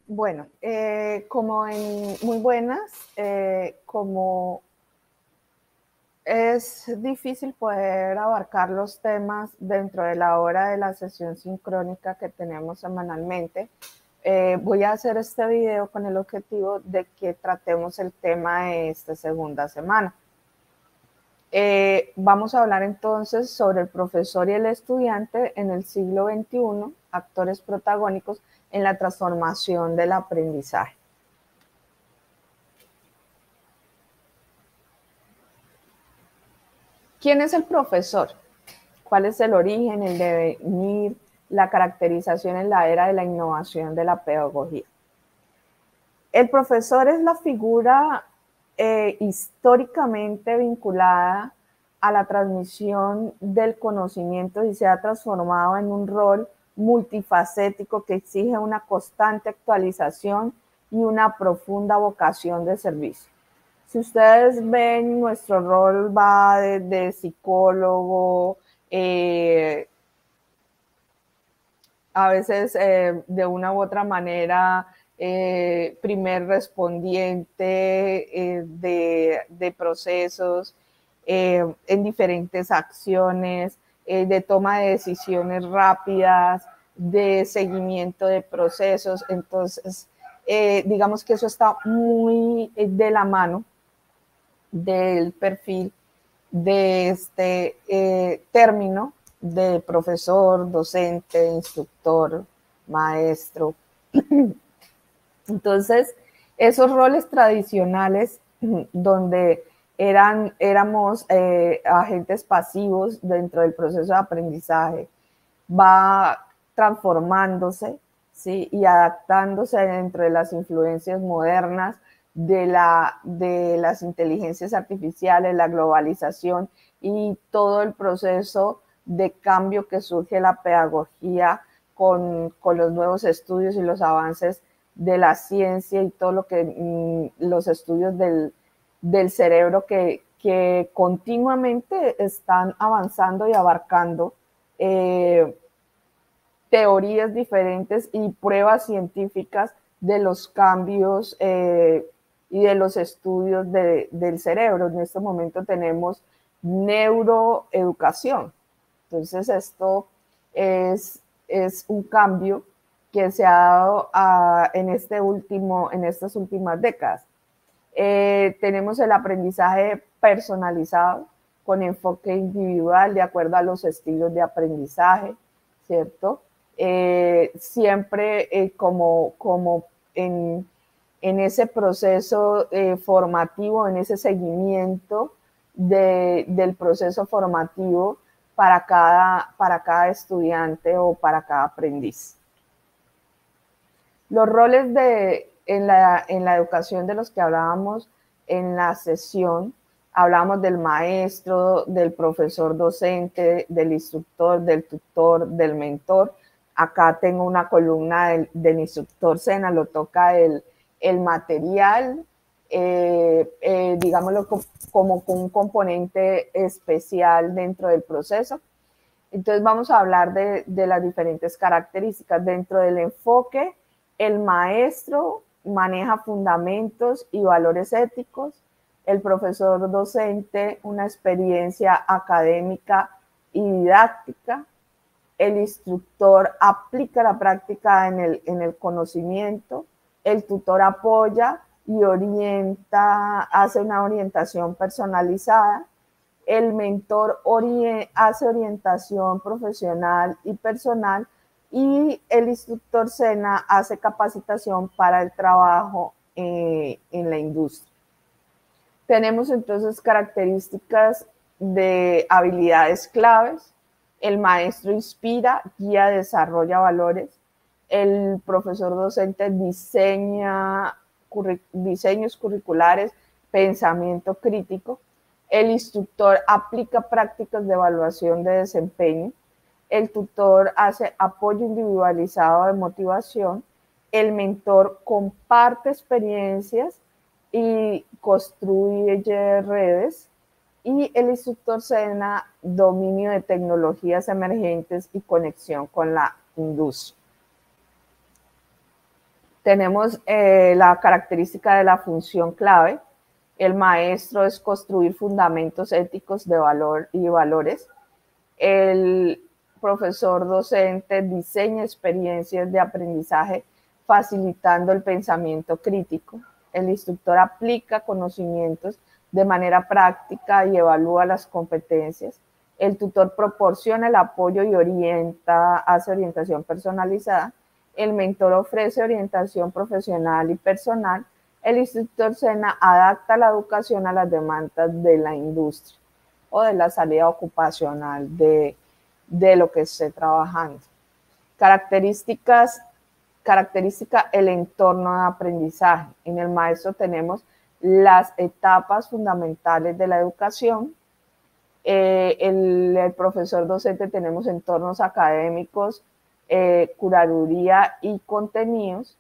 Bueno, como en muy buenas, como es difícil poder abarcar los temas dentro de la hora de la sesión sincrónica que tenemos semanalmente, voy a hacer este video con el objetivo de que tratemos el tema de esta segunda semana. Vamos a hablar entonces sobre el profesor y el estudiante en el siglo XXI, actores protagónicos en la transformación del aprendizaje. ¿Quién es el profesor? ¿Cuál es el origen, el devenir, la caracterización en la era de la innovación de la pedagogía? El profesor es la figura históricamente vinculada a la transmisión del conocimiento y se ha transformado en un rol multifacético que exige una constante actualización y una profunda vocación de servicio. Si ustedes ven, nuestro rol va de psicólogo, a veces de una u otra manera, primer respondiente de procesos, en diferentes acciones, de toma de decisiones rápidas, de seguimiento de procesos. Entonces, digamos que eso está muy de la mano del perfil de este término de profesor, docente, instructor, maestro. Entonces, esos roles tradicionales donde éramos agentes pasivos dentro del proceso de aprendizaje, va transformándose, ¿sí? Y adaptándose dentro de las influencias modernas de las inteligencias artificiales, la globalización y todo el proceso de cambio que surge la pedagogía con los nuevos estudios y los avances de la ciencia y todo lo que los estudios del cerebro que continuamente están avanzando y abarcando teorías diferentes y pruebas científicas de los cambios y de los estudios del cerebro. En este momento tenemos neuroeducación. Entonces esto es un cambio que se ha dado en estas últimas décadas. Tenemos el aprendizaje personalizado con enfoque individual de acuerdo a los estilos de aprendizaje, ¿cierto? Siempre como en ese proceso formativo, en ese seguimiento del proceso formativo para cada estudiante o para cada aprendiz. Los roles en la educación de los que hablábamos en la sesión, hablamos del maestro, del profesor docente, del instructor, del tutor, del mentor. Acá tengo una columna del instructor SENA, lo toca el material, digámoslo como un componente especial dentro del proceso. Entonces vamos a hablar de las diferentes características. Dentro del enfoque, el maestro maneja fundamentos y valores éticos, el profesor docente una experiencia académica y didáctica, el instructor aplica la práctica en el conocimiento, el tutor apoya y orienta, hace una orientación personalizada, el mentor hace orientación profesional y personal y el instructor SENA hace capacitación para el trabajo en la industria. Tenemos entonces características de habilidades claves. El maestro inspira, guía, desarrolla valores. El profesor docente diseña diseños curriculares, pensamiento crítico. El instructor aplica prácticas de evaluación de desempeño. El tutor hace apoyo individualizado de motivación. El mentor comparte experiencias y construye redes. Y el instructor SENA, dominio de tecnologías emergentes y conexión con la industria. Tenemos la característica de la función clave. El maestro es construir fundamentos éticos de valor y valores. El profesor docente diseña experiencias de aprendizaje facilitando el pensamiento crítico. El instructor aplica conocimientos de manera práctica y evalúa las competencias. El tutor proporciona el apoyo y hace orientación personalizada. El mentor ofrece orientación profesional y personal. El instructor SENA adapta la educación a las demandas de la industria o de la salida ocupacional de lo que esté trabajando. Característica, el entorno de aprendizaje. En el maestro tenemos las etapas fundamentales de la educación. El profesor docente tenemos entornos académicos, curaduría y contenidos.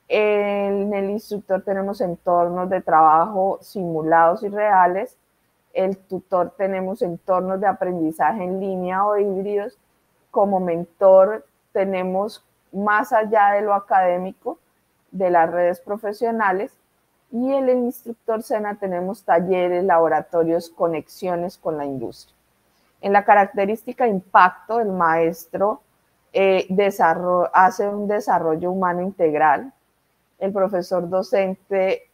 En el instructor tenemos entornos de trabajo simulados y reales. El tutor tenemos entornos de aprendizaje en línea o híbridos. Como mentor tenemos más allá de lo académico, de las redes profesionales. Y el instructor SENA tenemos talleres, laboratorios, conexiones con la industria. En la característica impacto, el maestro hace un desarrollo humano integral. El profesor docente,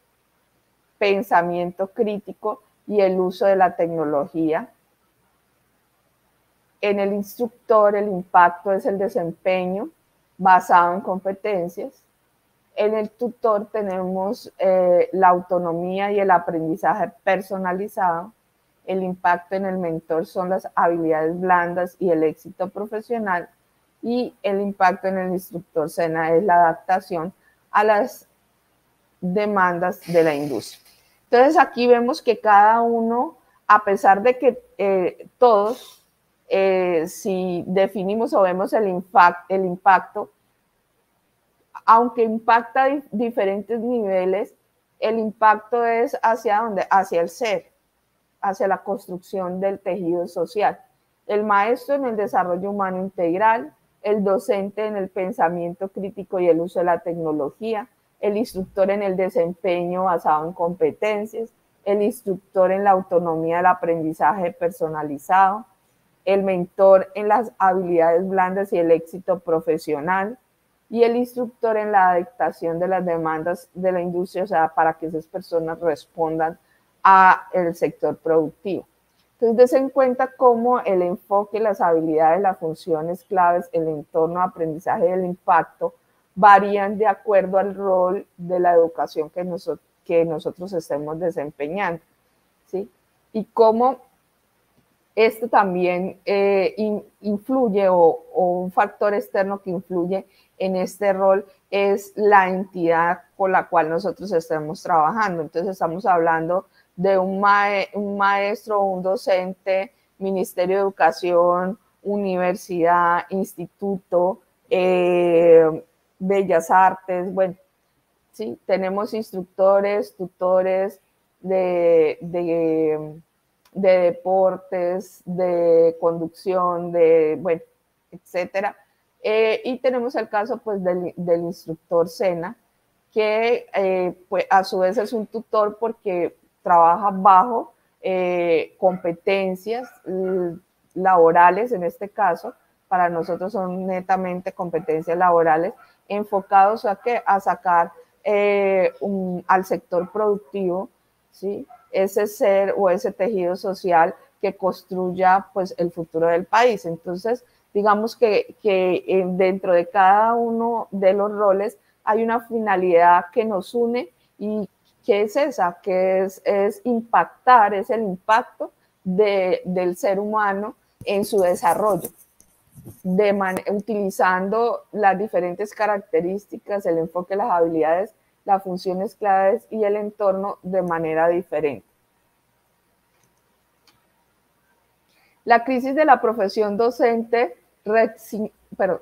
pensamiento crítico y el uso de la tecnología. En el instructor, el impacto es el desempeño basado en competencias. En el tutor tenemos la autonomía y el aprendizaje personalizado. El impacto en el mentor son las habilidades blandas y el éxito profesional. Y el impacto en el instructor SENA es la adaptación a las demandas de la industria. Entonces aquí vemos que cada uno, a pesar de que todos, si definimos o vemos el impacto, aunque impacta diferentes niveles, el impacto es hacia dónde, hacia el ser, hacia la construcción del tejido social. El maestro en el desarrollo humano integral, el docente en el pensamiento crítico y el uso de la tecnología, el instructor en el desempeño basado en competencias, el instructor en la autonomía del aprendizaje personalizado, el mentor en las habilidades blandas y el éxito profesional, y el instructor en la adaptación de las demandas de la industria, o sea, para que esas personas respondan al sector productivo. Entonces, des en cuenta cómo el enfoque, las habilidades, las funciones claves, el entorno de aprendizaje y el impacto varían de acuerdo al rol de la educación que nosotros estemos desempeñando, ¿sí? Y cómo esto también influye o un factor externo que influye en este rol es la entidad con la cual nosotros estemos trabajando. Entonces estamos hablando de un maestro o un docente, Ministerio de Educación, universidad, instituto, Bellas Artes, bueno, sí, tenemos instructores, tutores de deportes, de conducción, bueno, etcétera. Y tenemos el caso pues del instructor SENA, que pues, a su vez es un tutor porque trabaja bajo competencias laborales, en este caso, para nosotros son netamente competencias laborales, enfocados a sacar al sector productivo, ¿sí? Ese ser o ese tejido social que construya pues el futuro del país. Entonces, digamos que dentro de cada uno de los roles hay una finalidad que nos une y que es esa, que es impactar, es el impacto del ser humano en su desarrollo, utilizando las diferentes características, el enfoque, las habilidades, las funciones claves y el entorno de manera diferente. La crisis de la profesión docente,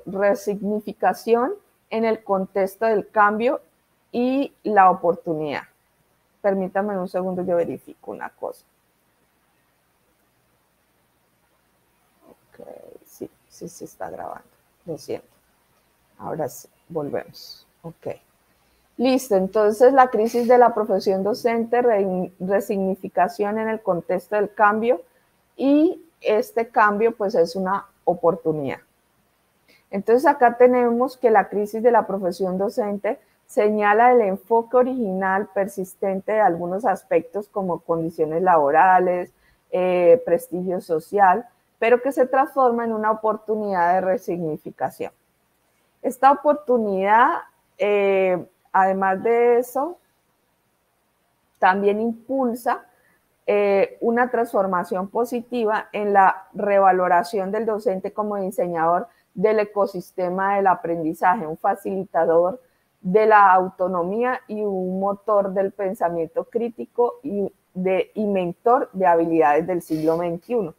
resignificación en el contexto del cambio y la oportunidad. Permítame un segundo, yo verifico una cosa. Ok, sí está grabando, lo siento. Ahora sí, volvemos. Ok. Listo, entonces la crisis de la profesión docente, resignificación en el contexto del cambio, y este cambio pues es una oportunidad. Entonces acá tenemos que la crisis de la profesión docente señala el enfoque original persistente de algunos aspectos como condiciones laborales, prestigio social, pero que se transforma en una oportunidad de resignificación. Esta oportunidad, además de eso, también impulsa una transformación positiva en la revaloración del docente como diseñador del ecosistema del aprendizaje, un facilitador de la autonomía y un motor del pensamiento crítico y mentor de habilidades del siglo XXI.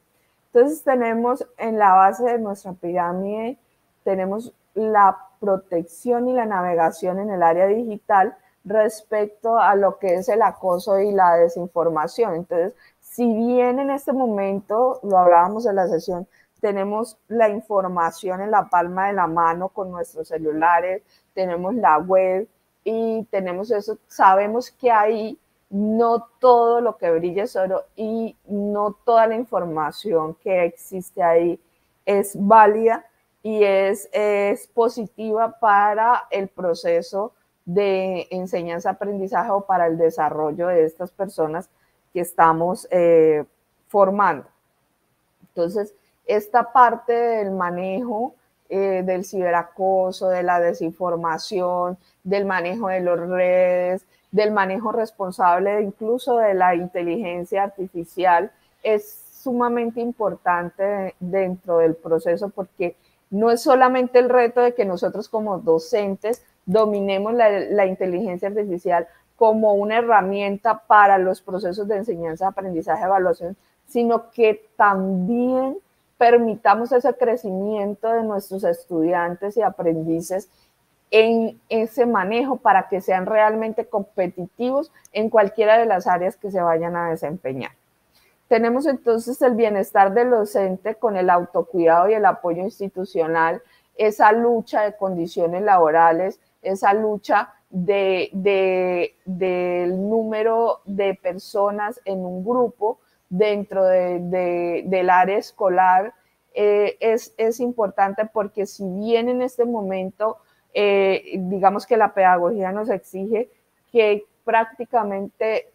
Entonces tenemos en la base de nuestra pirámide, tenemos la protección y la navegación en el área digital respecto a lo que es el acoso y la desinformación. Entonces, si bien en este momento, lo hablábamos en la sesión, tenemos la información en la palma de la mano con nuestros celulares, tenemos la web y tenemos eso, sabemos que ahí no todo lo que brilla es oro y no toda la información que existe ahí es válida y es positiva para el proceso de enseñanza-aprendizaje o para el desarrollo de estas personas que estamos formando. Entonces, esta parte del manejo del ciberacoso, de la desinformación, del manejo de las redes, del manejo responsable incluso de la inteligencia artificial, es sumamente importante dentro del proceso porque no es solamente el reto de que nosotros como docentes dominemos la inteligencia artificial como una herramienta para los procesos de enseñanza, aprendizaje, evaluación, sino que también permitamos ese crecimiento de nuestros estudiantes y aprendices en ese manejo para que sean realmente competitivos en cualquiera de las áreas que se vayan a desempeñar. Tenemos entonces el bienestar del docente con el autocuidado y el apoyo institucional, esa lucha de condiciones laborales, esa lucha del número de personas en un grupo dentro del área escolar. Es importante porque si bien en este momento, digamos que la pedagogía nos exige que prácticamente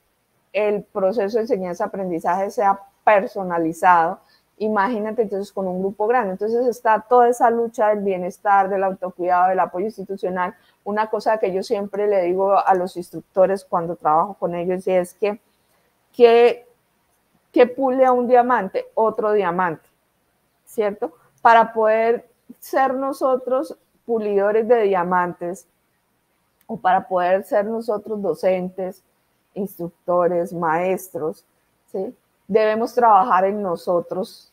el proceso de enseñanza-aprendizaje sea personalizado, imagínate entonces con un grupo grande. Entonces está toda esa lucha del bienestar, del autocuidado, del apoyo institucional. Una cosa que yo siempre le digo a los instructores cuando trabajo con ellos y es que pule a un diamante, otro diamante, ¿cierto? Para poder ser nosotros pulidores de diamantes o para poder ser nosotros docentes, instructores, maestros, ¿sí? Debemos trabajar en nosotros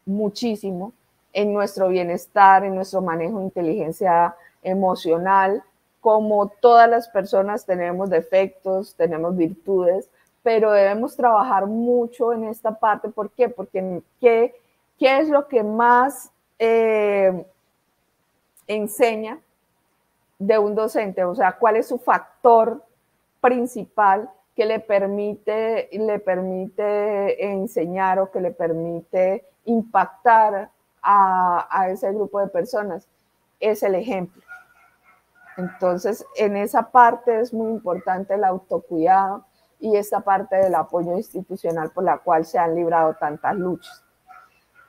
muchísimo, en nuestro bienestar, en nuestro manejo de inteligencia emocional. Como todas las personas tenemos defectos, tenemos virtudes, pero debemos trabajar mucho en esta parte. ¿Por qué? Porque ¿qué es lo que más enseña de un docente? O sea, ¿cuál es su factor principal que le permite enseñar o que le permite impactar a ese grupo de personas? Es el ejemplo. Entonces, en esa parte es muy importante el autocuidado y esta parte del apoyo institucional por la cual se han librado tantas luchas.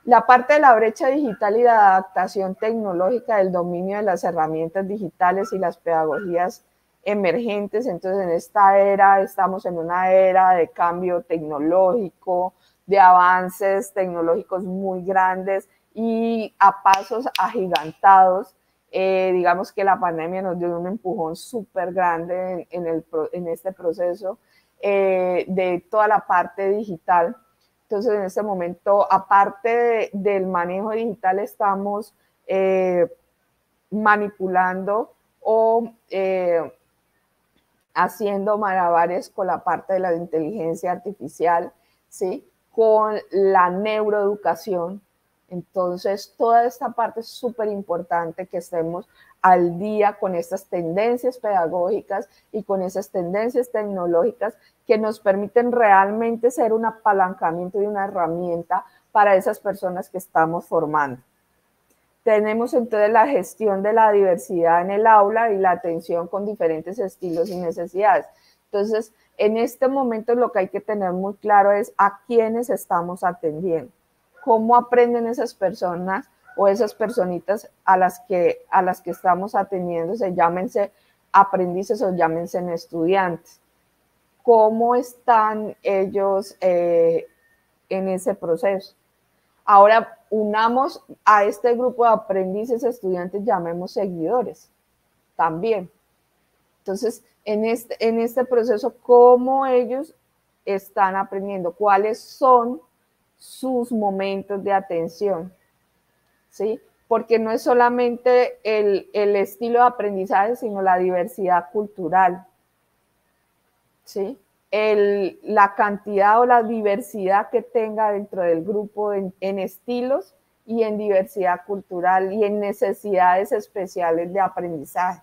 La parte de la brecha digital y la adaptación tecnológica del dominio de las herramientas digitales y las pedagogías emergentes. Entonces, en esta era, estamos en una era de cambio tecnológico, de avances tecnológicos muy grandes y a pasos agigantados. Digamos que la pandemia nos dio un empujón súper grande en este proceso de toda la parte digital. Entonces, en este momento, aparte del manejo digital, estamos manipulando o haciendo malabares con la parte de la inteligencia artificial, ¿sí? Con la neuroeducación. Entonces, toda esta parte es súper importante que estemos al día con estas tendencias pedagógicas y con esas tendencias tecnológicas que nos permiten realmente ser un apalancamiento y una herramienta para esas personas que estamos formando. Tenemos entonces la gestión de la diversidad en el aula y la atención con diferentes estilos y necesidades. Entonces, en este momento lo que hay que tener muy claro es a quiénes estamos atendiendo, cómo aprenden esas personas o esas personitas a las que estamos atendiendo, se llámense aprendices o llámense estudiantes. ¿Cómo están ellos en ese proceso? Ahora unamos a este grupo de aprendices, estudiantes, llamemos seguidores también. Entonces, en este proceso, ¿cómo ellos están aprendiendo? ¿Cuáles son sus momentos de atención? ¿Sí? Porque no es solamente el estilo de aprendizaje, sino la diversidad cultural. ¿Sí? La cantidad o la diversidad que tenga dentro del grupo en estilos y en diversidad cultural y en necesidades especiales de aprendizaje.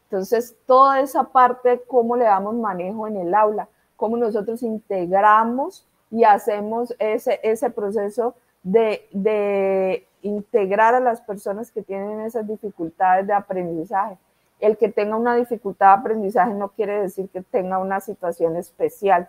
Entonces, toda esa parte, cómo le damos manejo en el aula, cómo nosotros integramos y hacemos ese proceso de integrar a las personas que tienen esas dificultades de aprendizaje. El que tenga una dificultad de aprendizaje no quiere decir que tenga una situación especial.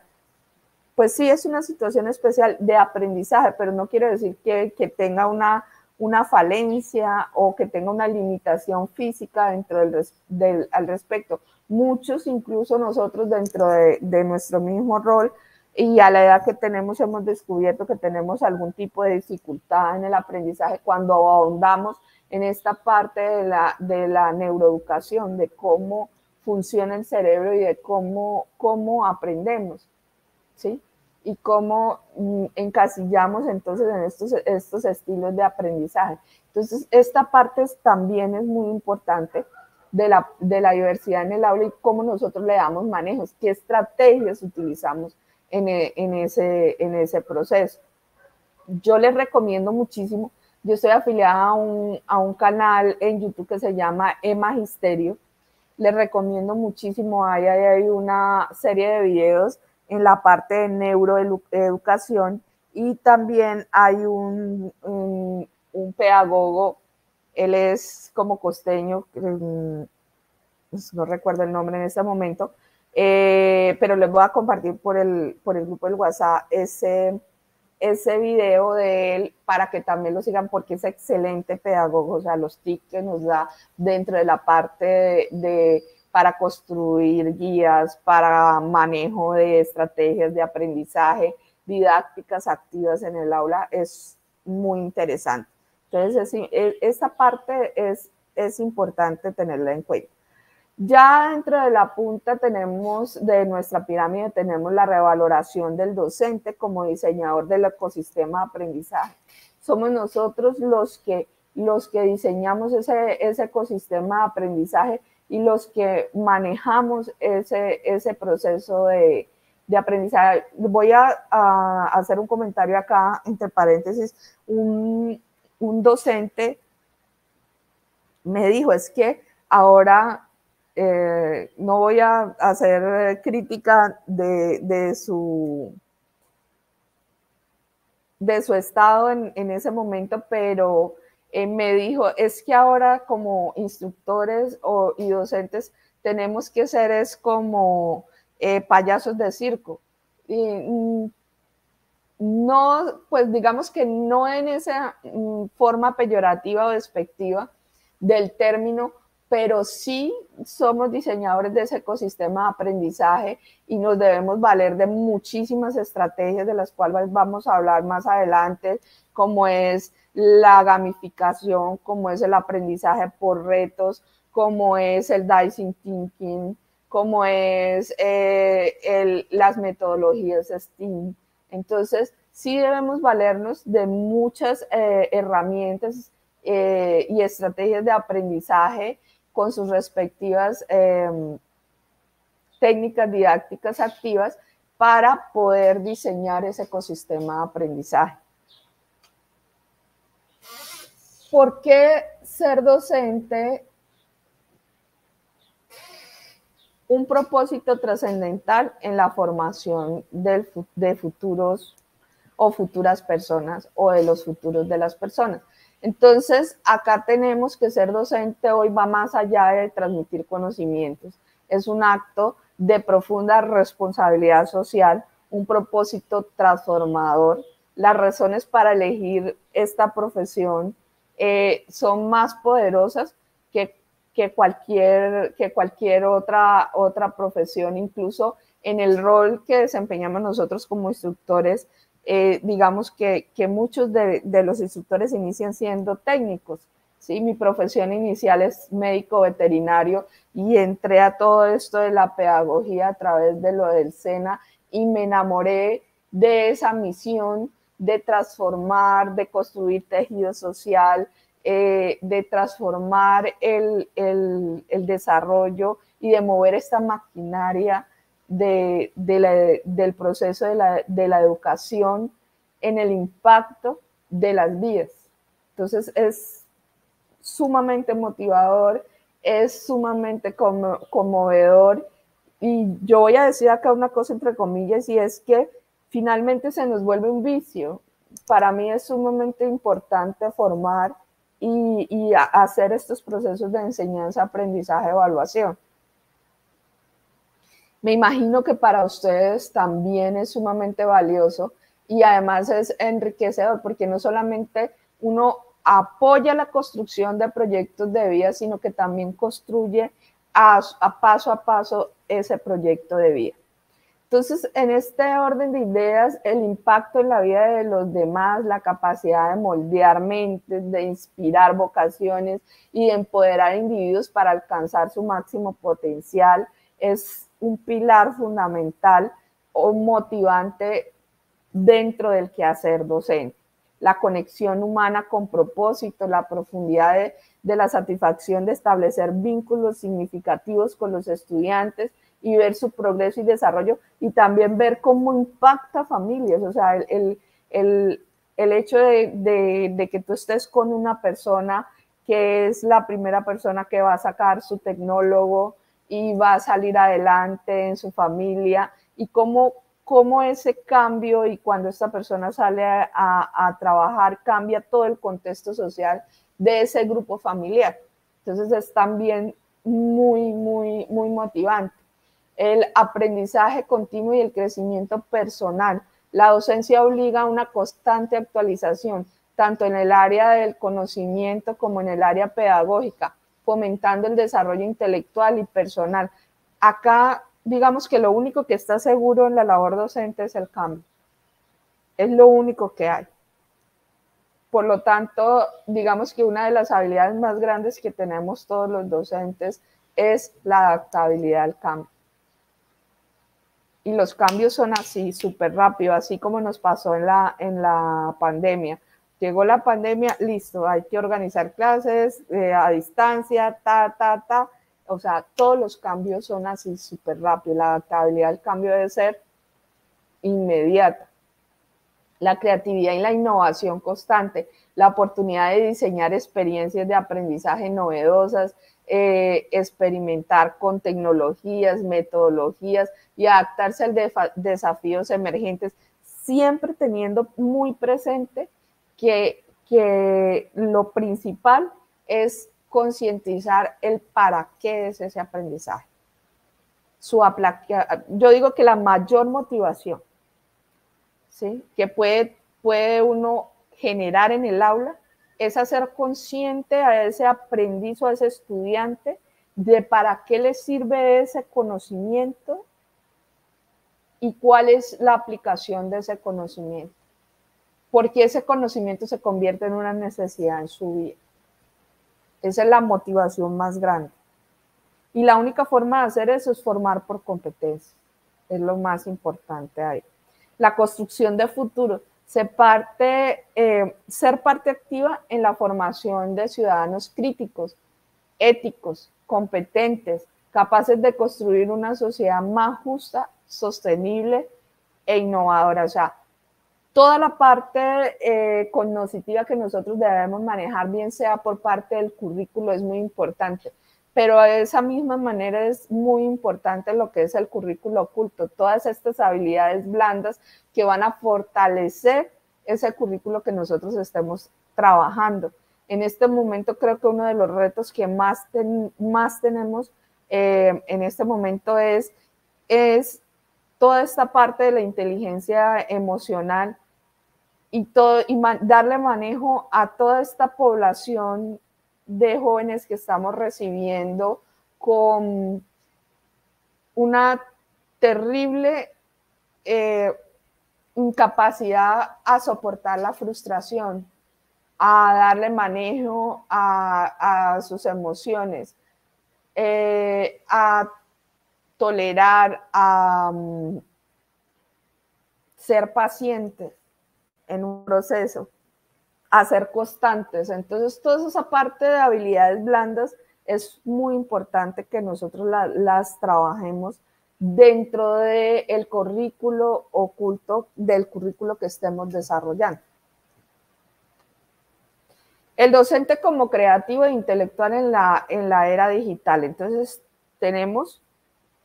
Pues sí, es una situación especial de aprendizaje, pero no quiere decir que tenga una falencia o que tenga una limitación física dentro al respecto. Muchos, incluso nosotros dentro de nuestro mismo rol y a la edad que tenemos, hemos descubierto que tenemos algún tipo de dificultad en el aprendizaje cuando ahondamos en esta parte de la neuroeducación, de cómo funciona el cerebro y de cómo aprendemos, ¿sí? Y cómo encasillamos entonces en estos estilos de aprendizaje. Entonces, esta parte también es muy importante de la diversidad en el aula y cómo nosotros le damos manejos, qué estrategias utilizamos en ese proceso. Yo les recomiendo muchísimo, yo estoy afiliada a un canal en YouTube que se llama eMagisterio, les recomiendo muchísimo, hay una serie de videos en la parte de neuroeducación y también hay un pedagogo, él es como costeño, no recuerdo el nombre en este momento, pero les voy a compartir por el grupo del WhatsApp ese video de él para que también lo sigan porque es excelente pedagogo, o sea, los tips que nos da dentro de la parte para construir guías, para manejo de estrategias de aprendizaje, didácticas activas en el aula, es muy interesante. Entonces, esa parte es importante tenerla en cuenta. Ya dentro de la punta de nuestra pirámide, tenemos la revaloración del docente como diseñador del ecosistema de aprendizaje. Somos nosotros los que diseñamos ese ecosistema de aprendizaje y los que manejamos ese proceso de aprendizaje. Voy a hacer un comentario acá, entre paréntesis, un docente me dijo, es que ahora no voy a hacer crítica de su estado en ese momento, pero me dijo, es que ahora como instructores y docentes tenemos que ser como payasos de circo. Y, no, pues digamos que no en esa forma peyorativa o despectiva del término, pero sí somos diseñadores de ese ecosistema de aprendizaje y nos debemos valer de muchísimas estrategias de las cuales vamos a hablar más adelante, como es la gamificación, como es el aprendizaje por retos, como es el Design Thinking, como es las metodologías STEAM. Entonces, sí debemos valernos de muchas herramientas y estrategias de aprendizaje con sus respectivas técnicas didácticas activas para poder diseñar ese ecosistema de aprendizaje. ¿Por qué ser docente un propósito trascendental en la formación de futuros o futuras personas o de los futuros de las personas. Entonces, acá tenemos que ser docente hoy va más allá de transmitir conocimientos. Es un acto de profunda responsabilidad social, un propósito transformador. Las razones para elegir esta profesión son más poderosas que, que cualquier otra profesión, incluso en el rol que desempeñamos nosotros como instructores. Digamos que muchos de los instructores inician siendo técnicos. ¿Sí? Mi profesión inicial es médico veterinario y entré a todo esto de la pedagogía a través de lo del SENA y me enamoré de esa misión de transformar, de construir tejido social, de transformar el desarrollo y de mover esta maquinaria del proceso de la educación en el impacto de las vidas. Entonces es sumamente motivador, es sumamente conmovedor. Y yo voy a decir acá una cosa entre comillas, y es que finalmente se nos vuelve un vicio. Para mí es sumamente importante formar y hacer estos procesos de enseñanza, aprendizaje, evaluación. Me imagino que para ustedes también es sumamente valioso y además es enriquecedor porque no solamente uno apoya la construcción de proyectos de vida, sino que también construye a paso ese proyecto de vida. Entonces, en este orden de ideas, el impacto en la vida de los demás, la capacidad de moldear mentes, de inspirar vocaciones y de empoderar individuos para alcanzar su máximo potencial es un pilar fundamental o motivante dentro del quehacer docente. La conexión humana con propósito, la profundidad de la satisfacción de establecer vínculos significativos con los estudiantes y ver su progreso y desarrollo y también ver cómo impacta a familias. O sea, el hecho de que tú estés con una persona que es la primera persona que va a sacar su tecnólogo y va a salir adelante en su familia y cómo ese cambio y cuando esta persona sale a trabajar cambia todo el contexto social de ese grupo familiar. Entonces es también muy motivante. El aprendizaje continuo y el crecimiento personal. La docencia obliga a una constante actualización, tanto en el área del conocimiento como en el área pedagógica, fomentando el desarrollo intelectual y personal. Acá, digamos que lo único que está seguro en la labor docente es el cambio. Es lo único que hay. Por lo tanto, digamos que una de las habilidades más grandes que tenemos todos los docentes es la adaptabilidad al cambio. Y los cambios son así, súper rápido, así como nos pasó en la pandemia. Llegó la pandemia, listo, hay que organizar clases a distancia, o sea, todos los cambios son así súper rápido. La adaptabilidad al cambio debe ser inmediata. La creatividad y la innovación constante, la oportunidad de diseñar experiencias de aprendizaje novedosas, experimentar con tecnologías, metodologías y adaptarse a desafíos emergentes, siempre teniendo muy presente que lo principal es concientizar el para qué es ese aprendizaje. Yo digo que la mayor motivación, ¿sí?, que puede uno generar en el aula es hacer consciente a ese aprendiz o a ese estudiante de para qué le sirve ese conocimiento y cuál es la aplicación de ese conocimiento. Porque ese conocimiento se convierte en una necesidad en su vida. Esa es la motivación más grande. Y la única forma de hacer eso es formar por competencia. Es lo más importante ahí. La construcción de futuro. Ser parte activa en la formación de ciudadanos críticos, éticos, competentes, capaces de construir una sociedad más justa, sostenible e innovadora. O sea, toda la parte cognitiva que nosotros debemos manejar, bien sea por parte del currículo, es muy importante. pero de esa misma manera es muy importante lo que es el currículo oculto, todas estas habilidades blandas que van a fortalecer ese currículo que nosotros estemos trabajando. En este momento creo que uno de los retos que más tenemos en este momento es toda esta parte de la inteligencia emocional y darle manejo a toda esta población de jóvenes que estamos recibiendo con una terrible incapacidad a soportar la frustración, a darle manejo a sus emociones, a tolerar, a ser pacientes en un proceso, a ser constantes. Entonces, toda esa parte de habilidades blandas es muy importante que nosotros las trabajemos dentro del currículo oculto, del currículo que estemos desarrollando. El docente como creativo e intelectual en la era digital. Entonces, tenemos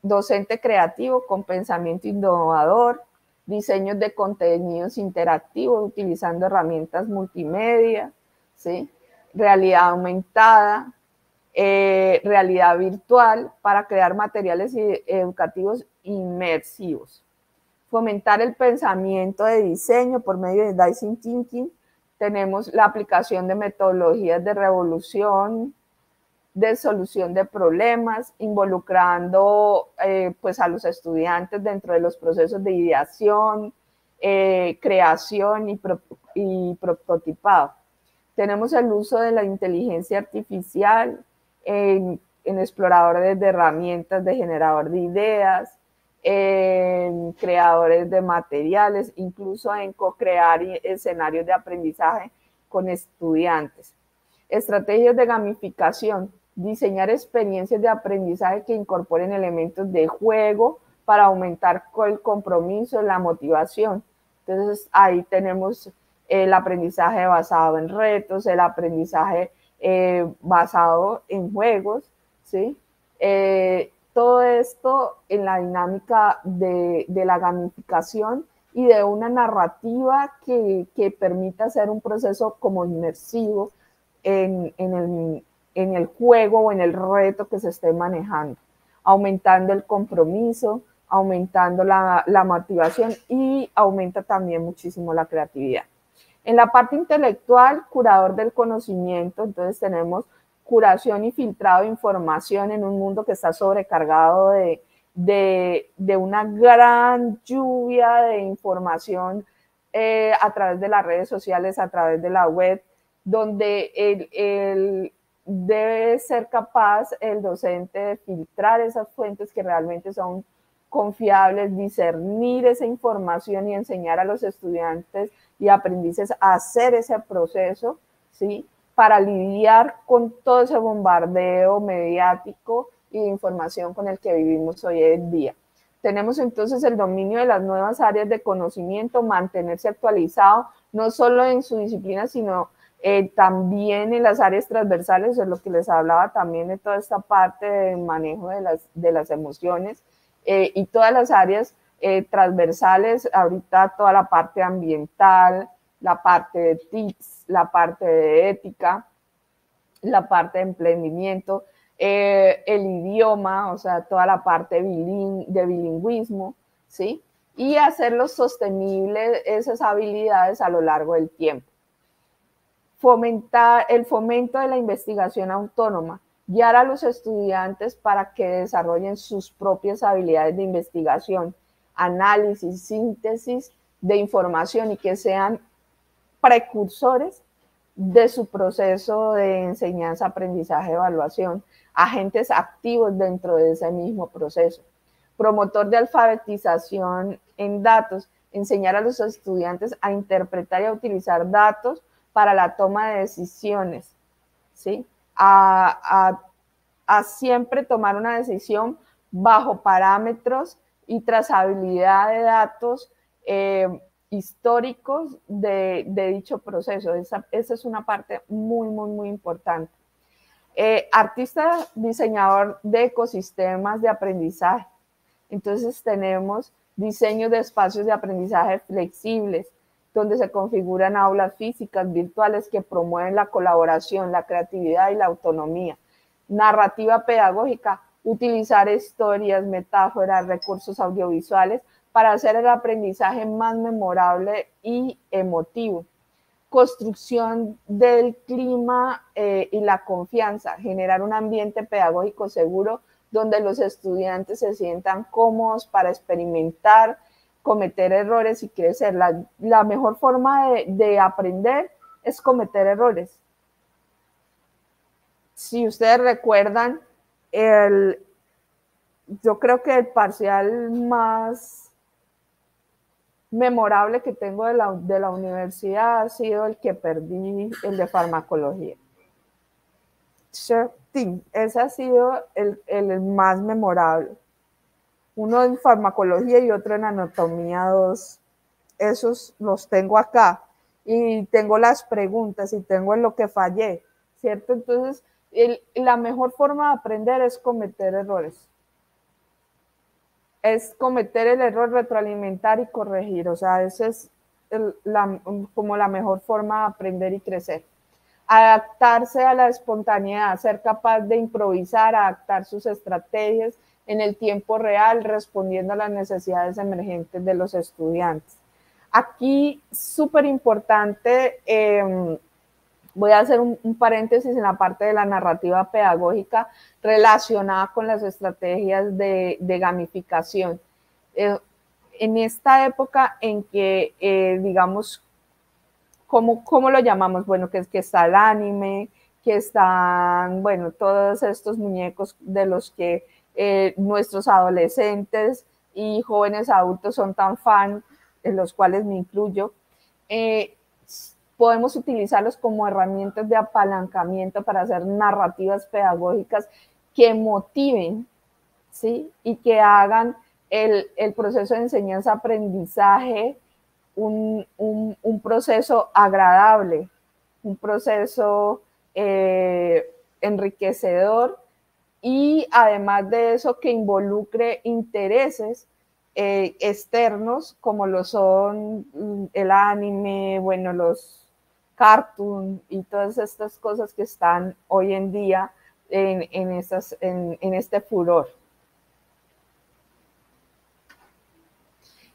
docente creativo con pensamiento innovador, diseños de contenidos interactivos utilizando herramientas multimedia, ¿sí? Realidad aumentada, realidad virtual para crear materiales educativos inmersivos. Fomentar el pensamiento de diseño por medio de Design Thinking. Tenemos la aplicación de metodologías de revolución, de solución de problemas, involucrando pues a los estudiantes dentro de los procesos de ideación, creación y prototipado. Tenemos el uso de la inteligencia artificial en exploradores de herramientas de generador de ideas, en creadores de materiales, incluso en co-crear escenarios de aprendizaje con estudiantes. Estrategias de gamificación, diseñar experiencias de aprendizaje que incorporen elementos de juego para aumentar el compromiso, la motivación. Entonces ahí tenemos el aprendizaje basado en retos, el aprendizaje basado en juegos, ¿sí? Todo esto en la dinámica de la gamificación y de una narrativa que permita hacer un proceso como inmersivo en el juego o en el reto que se esté manejando, aumentando el compromiso, aumentando la motivación y aumenta también muchísimo la creatividad. En la parte intelectual, curador del conocimiento, entonces tenemos curación y filtrado de información en un mundo que está sobrecargado de una gran lluvia de información a través de las redes sociales, a través de la web, donde debe ser capaz el docente de filtrar esas fuentes que realmente son confiables, discernir esa información y enseñar a los estudiantes y aprendices a hacer ese proceso, ¿sí? Para lidiar con todo ese bombardeo mediático y de información con el que vivimos hoy en día. Tenemos entonces el dominio de las nuevas áreas de conocimiento, mantenerse actualizado, no solo en su disciplina, sino también en las áreas transversales, es lo que les hablaba también de toda esta parte de manejo de las emociones y todas las áreas transversales, ahorita toda la parte ambiental, la parte de TICS, la parte de ética, la parte de emprendimiento, el idioma, o sea, toda la parte de bilingüismo, ¿sí? Y hacerlo sostenible esas habilidades a lo largo del tiempo. Fomentar el fomento de la investigación autónoma, guiar a los estudiantes para que desarrollen sus propias habilidades de investigación, análisis, síntesis de información y que sean precursores de su proceso de enseñanza, aprendizaje, evaluación, agentes activos dentro de ese mismo proceso. Promotor de alfabetización en datos, enseñar a los estudiantes a interpretar y a utilizar datos para la toma de decisiones, ¿sí? A siempre tomar una decisión bajo parámetros y trazabilidad de datos históricos de dicho proceso. Esa es una parte muy, muy, muy importante. Artista, diseñador de ecosistemas de aprendizaje. Entonces tenemos diseño de espacios de aprendizaje flexibles, donde se configuran aulas físicas virtuales que promueven la colaboración, la creatividad y la autonomía. Narrativa pedagógica, utilizar historias, metáforas, recursos audiovisuales para hacer el aprendizaje más memorable y emotivo. Construcción del clima y la confianza, generar un ambiente pedagógico seguro donde los estudiantes se sientan cómodos para experimentar, cometer errores y crecer. La mejor forma de aprender es cometer errores. Si ustedes recuerdan, yo creo que el parcial más memorable que tengo de la universidad ha sido el que perdí, el de farmacología. Sí, ese ha sido el más memorable. Uno en farmacología y otro en anatomía 2. Esos los tengo acá. Y tengo las preguntas y tengo en lo que fallé, ¿cierto? Entonces, la mejor forma de aprender es cometer errores. Es cometer el error, retroalimentar y corregir. O sea, esa es como la mejor forma de aprender y crecer. Adaptarse a la espontaneidad, ser capaz de improvisar, adaptar sus estrategias en el tiempo real, respondiendo a las necesidades emergentes de los estudiantes. Aquí, súper importante, voy a hacer un paréntesis en la parte de la narrativa pedagógica relacionada con las estrategias de gamificación. En esta época en que, digamos, ¿cómo lo llamamos? Bueno, que está el anime, que están, bueno, todos estos muñecos de los que nuestros adolescentes y jóvenes adultos son tan fan, en los cuales me incluyo, podemos utilizarlos como herramientas de apalancamiento para hacer narrativas pedagógicas que motiven, ¿sí? Y que hagan el proceso de enseñanza-aprendizaje un proceso agradable, un proceso enriquecedor y además de eso que involucre intereses externos como lo son el anime, bueno, los cartoon y todas estas cosas que están hoy en día en este furor.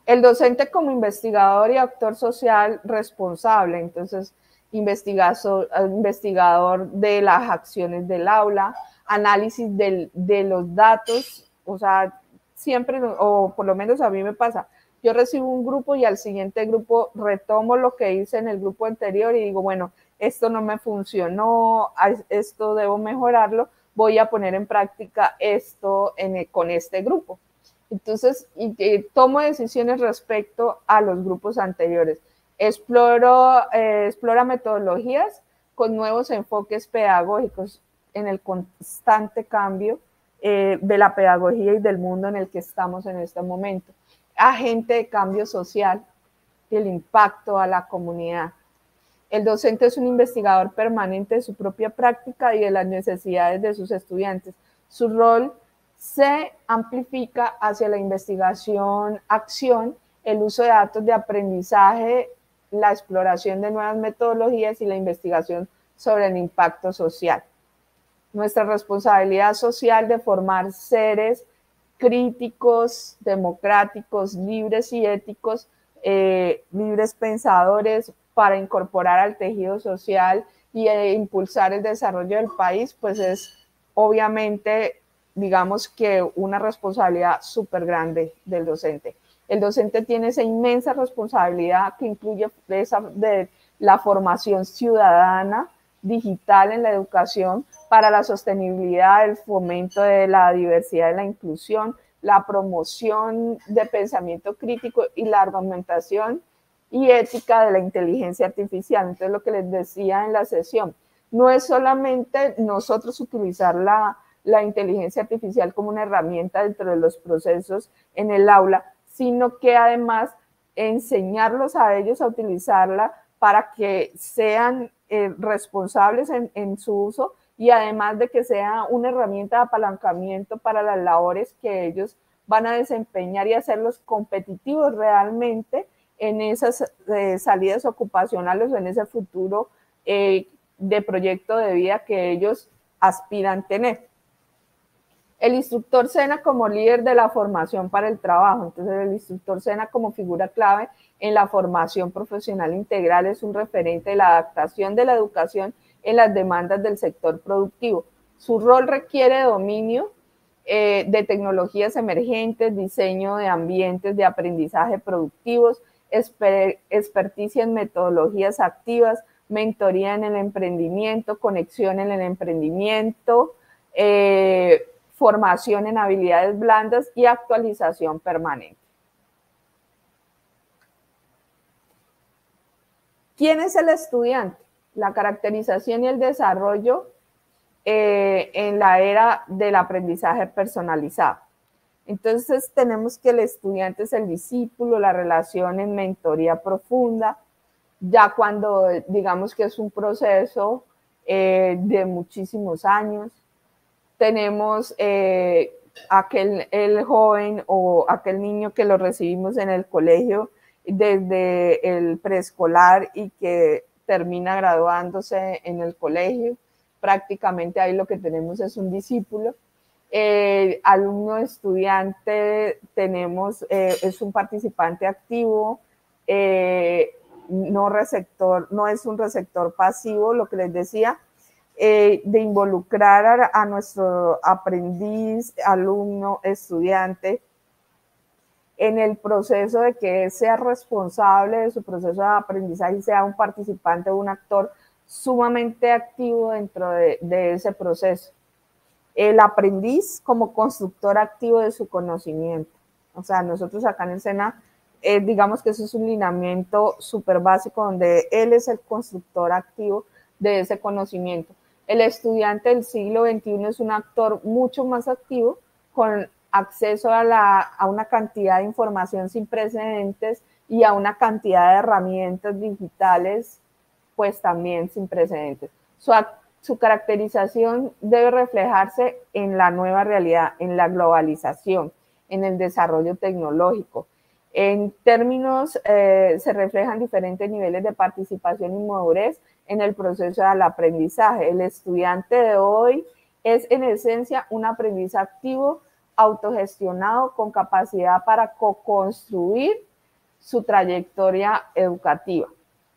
El docente como investigador y actor social responsable, entonces investigador de las acciones del aula, análisis de los datos, o sea, siempre, o por lo menos a mí me pasa, yo recibo un grupo y al siguiente grupo retomo lo que hice en el grupo anterior y digo, bueno, esto no me funcionó, esto debo mejorarlo, voy a poner en práctica esto con este grupo. Entonces, tomo decisiones respecto a los grupos anteriores. Explora metodologías con nuevos enfoques pedagógicos en el constante cambio de la pedagogía y del mundo en el que estamos en este momento. Agente de cambio social y el impacto a la comunidad. El docente es un investigador permanente de su propia práctica y de las necesidades de sus estudiantes. Su rol se amplifica hacia la investigación, acción, el uso de datos de aprendizaje, la exploración de nuevas metodologías y la investigación sobre el impacto social. Nuestra responsabilidad social de formar seres críticos, democráticos, libres y éticos, libres pensadores para incorporar al tejido social y impulsar el desarrollo del país, pues es obviamente, digamos que una responsabilidad súper grande del docente. El docente tiene esa inmensa responsabilidad que incluye de la formación ciudadana digital en la educación para la sostenibilidad, el fomento de la diversidad y la inclusión, la promoción de pensamiento crítico y la argumentación y ética de la inteligencia artificial. Entonces, lo que les decía en la sesión, no es solamente nosotros utilizar la inteligencia artificial como una herramienta dentro de los procesos en el aula, sino que además enseñarlos a ellos a utilizarla para que sean responsables en su uso y además de que sea una herramienta de apalancamiento para las labores que ellos van a desempeñar y hacerlos competitivos realmente en esas salidas ocupacionales o en ese futuro de proyecto de vida que ellos aspiran tener. El instructor SENA como líder de la formación para el trabajo. Entonces, el instructor SENA como figura clave en la formación profesional integral es un referente de la adaptación de la educación en las demandas del sector productivo. Su rol requiere dominio de tecnologías emergentes, diseño de ambientes de aprendizaje productivos, experticia en metodologías activas, mentoría en el emprendimiento, conexión en el emprendimiento, formación en habilidades blandas y actualización permanente. ¿Quién es el estudiante? La caracterización y el desarrollo en la era del aprendizaje personalizado. Entonces tenemos que el estudiante es el discípulo, la relación en mentoría profunda, ya cuando digamos que es un proceso de muchísimos años. Tenemos el joven o aquel niño que lo recibimos en el colegio desde el preescolar y que termina graduándose en el colegio. Prácticamente ahí lo que tenemos es un discípulo. Alumno estudiante tenemos, es un participante activo, no receptor, no es un receptor pasivo, lo que les decía, de involucrar a nuestro aprendiz, alumno, estudiante en el proceso de que sea responsable de su proceso de aprendizaje y sea un participante, un actor sumamente activo dentro de ese proceso. El aprendiz como constructor activo de su conocimiento. O sea, nosotros acá en el SENA, digamos que eso es un lineamiento súper básico donde él es el constructor activo de ese conocimiento. El estudiante del siglo XXI es un actor mucho más activo, con acceso a una cantidad de información sin precedentes y a una cantidad de herramientas digitales, pues también sin precedentes. Su caracterización debe reflejarse en la nueva realidad, en la globalización, en el desarrollo tecnológico. En términos, se reflejan diferentes niveles de participación y madurez en el proceso del aprendizaje. El estudiante de hoy es en esencia un aprendiz activo, autogestionado, con capacidad para co-construir su trayectoria educativa.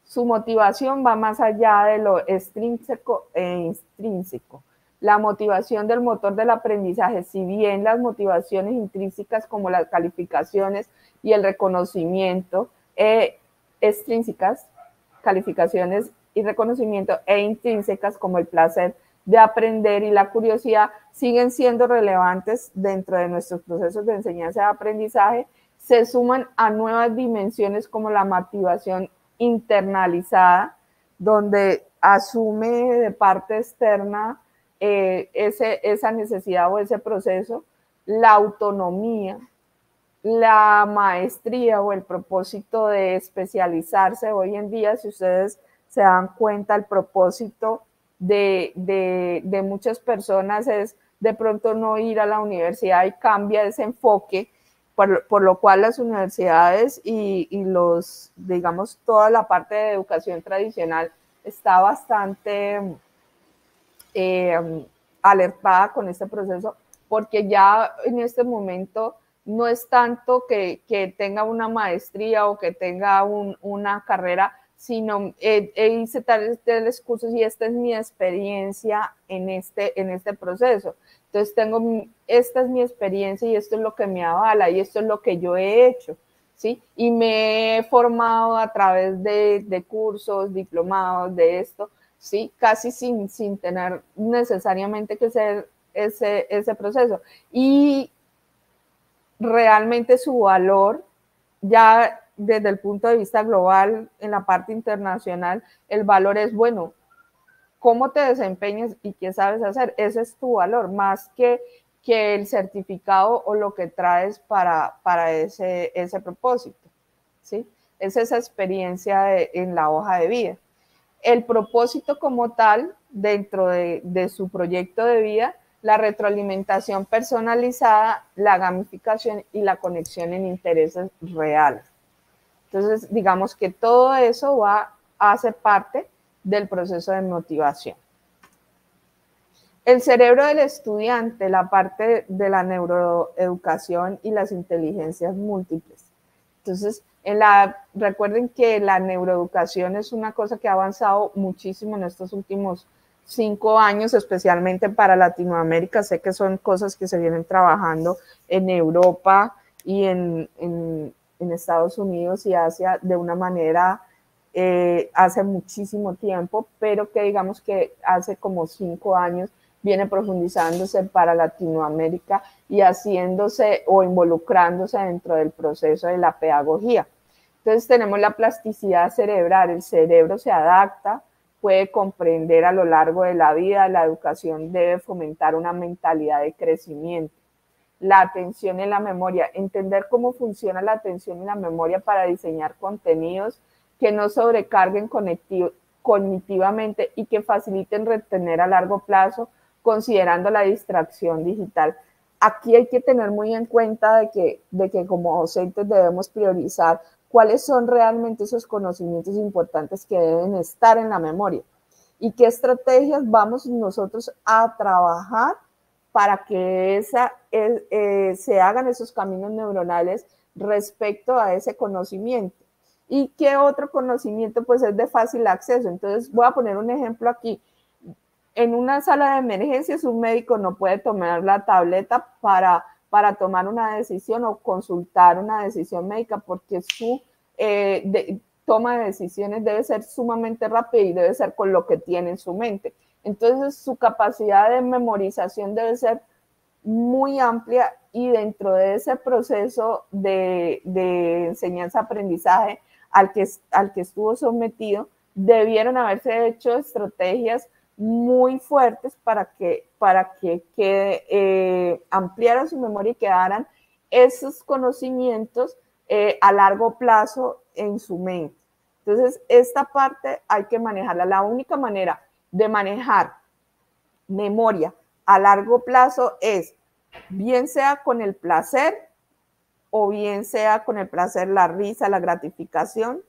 Su motivación va más allá de lo extrínseco e intrínseco. La motivación del motor del aprendizaje, si bien las motivaciones intrínsecas como las calificaciones y el reconocimiento, extrínsecas, calificaciones y reconocimiento, e intrínsecas como el placer de aprender y la curiosidad, siguen siendo relevantes dentro de nuestros procesos de enseñanza y aprendizaje, se suman a nuevas dimensiones como la motivación internalizada, donde asume de parte externa esa necesidad o ese proceso, la autonomía, la maestría o el propósito de especializarse. Hoy en día, si ustedes se dan cuenta, el propósito de muchas personas es de pronto no ir a la universidad y cambia ese enfoque, por lo cual las universidades y los, digamos, toda la parte de educación tradicional está bastante alertada con este proceso, porque ya en este momento no es tanto que tenga una maestría o que tenga una carrera, sino hice tales cursos y esta es mi experiencia en este proceso. Entonces esta es mi experiencia y esto es lo que me avala y esto es lo que yo he hecho, ¿sí? Y me he formado a través de cursos, diplomados, de esto, ¿sí? Casi sin tener necesariamente que ser ese proceso. Y realmente su valor, ya desde el punto de vista global, en la parte internacional, el valor es, bueno, cómo te desempeñas y qué sabes hacer. Ese es tu valor, más que el certificado o lo que traes para ese propósito, ¿sí? Es esa experiencia en la hoja de vida. el propósito como tal, dentro de su proyecto de vida, la retroalimentación personalizada, la gamificación y la conexión en intereses reales. Entonces, digamos que todo eso va a ser parte del proceso de motivación. El cerebro del estudiante, la parte de la neuroeducación y las inteligencias múltiples. Entonces, recuerden que la neuroeducación es una cosa que ha avanzado muchísimo en estos últimos 5 años, especialmente para Latinoamérica. Sé que son cosas que se vienen trabajando en Europa y en Estados Unidos y Asia de una manera hace muchísimo tiempo, pero que digamos que hace como 5 años viene profundizándose para Latinoamérica y haciéndose o involucrándose dentro del proceso de la pedagogía. Entonces tenemos la plasticidad cerebral, el cerebro se adapta, puede comprender a lo largo de la vida, la educación debe fomentar una mentalidad de crecimiento. La atención y la memoria, entender cómo funciona la atención y la memoria para diseñar contenidos que no sobrecarguen cognitivamente y que faciliten retener a largo plazo, considerando la distracción digital. Aquí hay que tener muy en cuenta de que como docentes debemos priorizar cuáles son realmente esos conocimientos importantes que deben estar en la memoria y qué estrategias vamos nosotros a trabajar para que se hagan esos caminos neuronales respecto a ese conocimiento. ¿Y qué otro conocimiento? Pues es de fácil acceso. Entonces voy a poner un ejemplo aquí. En una sala de emergencias un médico no puede tomar la tableta para tomar una decisión o consultar una decisión médica porque su toma de decisiones debe ser sumamente rápida y debe ser con lo que tiene en su mente. Entonces su capacidad de memorización debe ser muy amplia y dentro de ese proceso de enseñanza-aprendizaje al que estuvo sometido, debieron haberse hecho estrategias muy fuertes para que ampliara su memoria y quedaran esos conocimientos a largo plazo en su mente. Entonces, esta parte hay que manejarla. La única manera de manejar memoria a largo plazo es, bien sea con el placer o bien sea con el placer, la risa, la gratificación,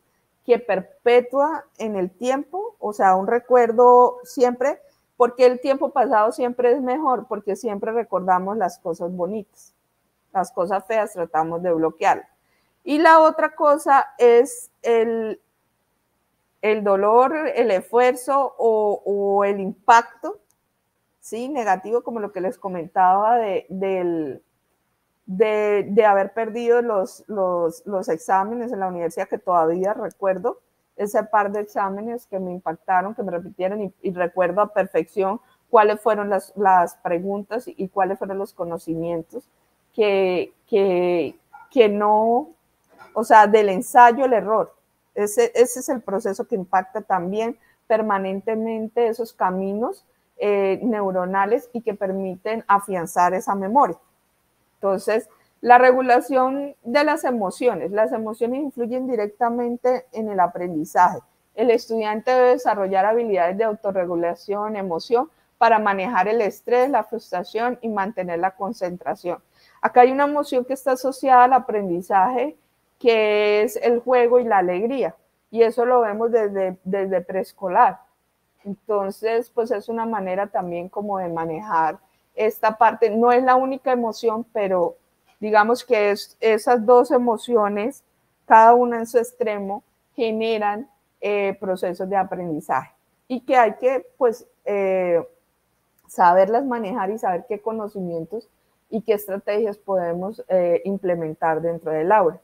que perpetúa en el tiempo, o sea, un recuerdo siempre, porque el tiempo pasado siempre es mejor, porque siempre recordamos las cosas bonitas, las cosas feas tratamos de bloquear. Y la otra cosa es el dolor, el esfuerzo o el impacto, ¿sí? Negativo, como lo que les comentaba de haber perdido los exámenes en la universidad, que todavía recuerdo ese par de exámenes que me impactaron, que me repitieron y recuerdo a perfección cuáles fueron las preguntas y cuáles fueron los conocimientos que no, o sea, del ensayo al error. Ese es el proceso que impacta también permanentemente esos caminos neuronales y que permiten afianzar esa memoria. Entonces, la regulación de las emociones. Las emociones influyen directamente en el aprendizaje. El estudiante debe desarrollar habilidades de autorregulación, emoción, para manejar el estrés, la frustración y mantener la concentración. Acá hay una emoción que está asociada al aprendizaje, que es el juego y la alegría. Y eso lo vemos desde preescolar. Entonces, pues es una manera también como de manejar esta parte. No es la única emoción, pero digamos que esas dos emociones, cada una en su extremo, generan procesos de aprendizaje y que hay que pues saberlas manejar y saber qué conocimientos y qué estrategias podemos implementar dentro del aula.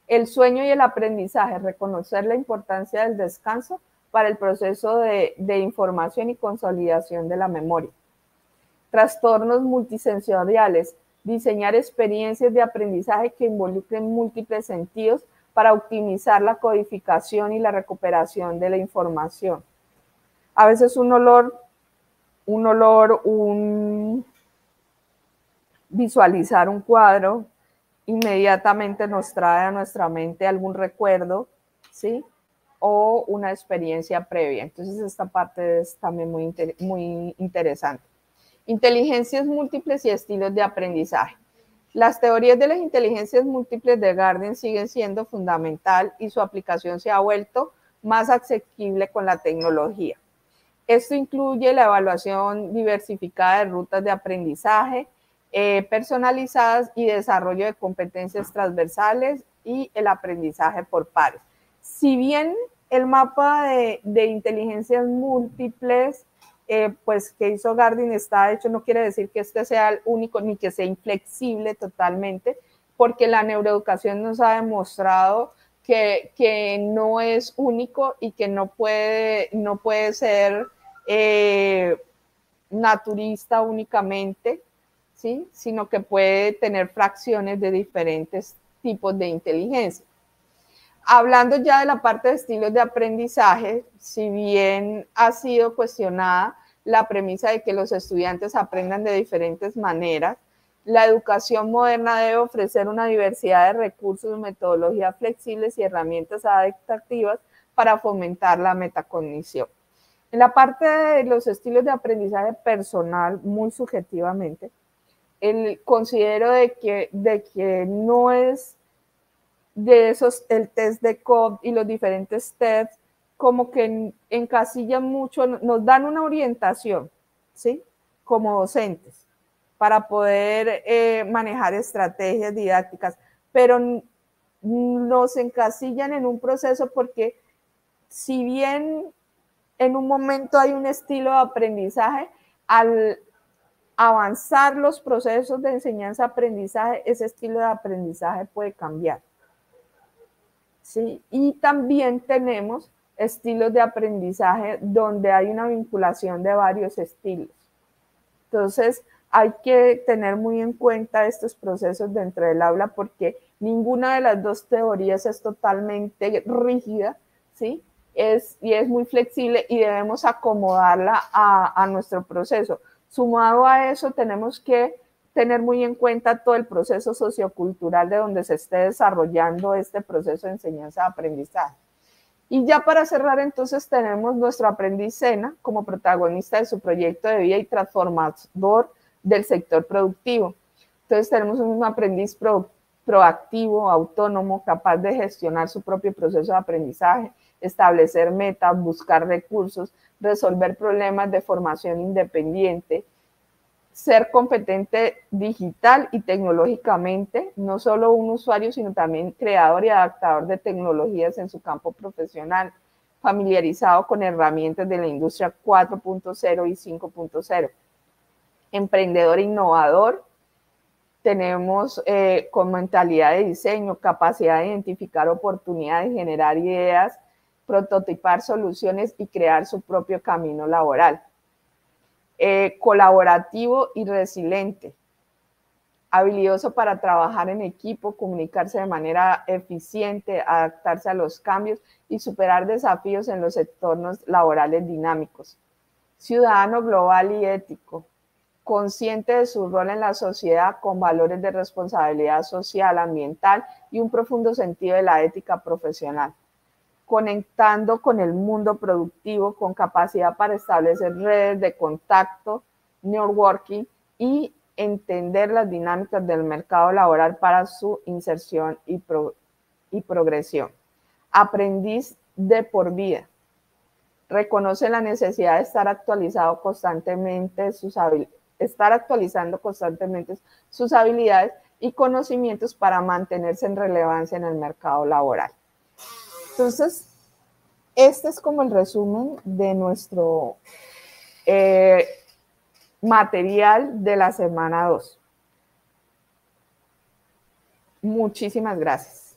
El sueño y el aprendizaje, reconocer la importancia del descanso para el proceso de información y consolidación de la memoria. Trastornos multisensoriales, diseñar experiencias de aprendizaje que involucren múltiples sentidos para optimizar la codificación y la recuperación de la información. A veces visualizar un cuadro inmediatamente nos trae a nuestra mente algún recuerdo, ¿sí? o una experiencia previa. Entonces, esta parte es también muy interesante. Inteligencias múltiples y estilos de aprendizaje. Las teorías de las inteligencias múltiples de Garden siguen siendo fundamental y su aplicación se ha vuelto más asequible con la tecnología. Esto incluye la evaluación diversificada de rutas de aprendizaje, personalizadas y desarrollo de competencias transversales y el aprendizaje por pares. Si bien el mapa de inteligencias múltiples pues que hizo Garden está hecho, no quiere decir que este sea el único ni que sea inflexible totalmente, porque la neuroeducación nos ha demostrado que no es único y que no puede ser naturista únicamente, ¿sí? Sino que puede tener fracciones de diferentes tipos de inteligencia. Hablando ya de la parte de estilos de aprendizaje, si bien ha sido cuestionada la premisa de que los estudiantes aprendan de diferentes maneras, la educación moderna debe ofrecer una diversidad de recursos, metodologías flexibles y herramientas adaptativas para fomentar la metacognición. En la parte de los estilos de aprendizaje personal, muy subjetivamente, considero de que no es de esos, el test de Cobb y los diferentes tests, como que encasillan mucho, nos dan una orientación, ¿sí? Como docentes, para poder manejar estrategias didácticas, pero nos encasillan en un proceso porque si bien en un momento hay un estilo de aprendizaje, al avanzar los procesos de enseñanza-aprendizaje, ese estilo de aprendizaje puede cambiar. ¿Sí? Y también tenemos estilos de aprendizaje donde hay una vinculación de varios estilos. Entonces, hay que tener muy en cuenta estos procesos dentro del aula porque ninguna de las dos teorías es totalmente rígida, ¿sí? Y es muy flexible y debemos acomodarla a nuestro proceso. Sumado a eso, tenemos que tener muy en cuenta todo el proceso sociocultural de donde se esté desarrollando este proceso de enseñanza-aprendizaje. Y ya para cerrar, entonces, tenemos nuestro aprendiz Sena como protagonista de su proyecto de vida y transformador del sector productivo. Entonces, tenemos un aprendiz proactivo, autónomo, capaz de gestionar su propio proceso de aprendizaje, establecer metas, buscar recursos, resolver problemas de formación independiente, ser competente digital y tecnológicamente, no solo un usuario, sino también creador y adaptador de tecnologías en su campo profesional, familiarizado con herramientas de la industria 4.0 y 5.0. Emprendedor e innovador, tenemos con mentalidad de diseño, capacidad de identificar oportunidades, generar ideas, prototipar soluciones y crear su propio camino laboral. Colaborativo y resiliente, habilidoso para trabajar en equipo, comunicarse de manera eficiente, adaptarse a los cambios y superar desafíos en los entornos laborales dinámicos. Ciudadano global y ético, consciente de su rol en la sociedad con valores de responsabilidad social, ambiental y un profundo sentido de la ética profesional. Conectando con el mundo productivo, con capacidad para establecer redes de contacto, networking y entender las dinámicas del mercado laboral para su inserción y progresión. Aprendiz de por vida. Reconoce la necesidad de estar actualizando constantemente sus habilidades y conocimientos para mantenerse en relevancia en el mercado laboral. Entonces, este es como el resumen de nuestro material de la semana 2. Muchísimas gracias.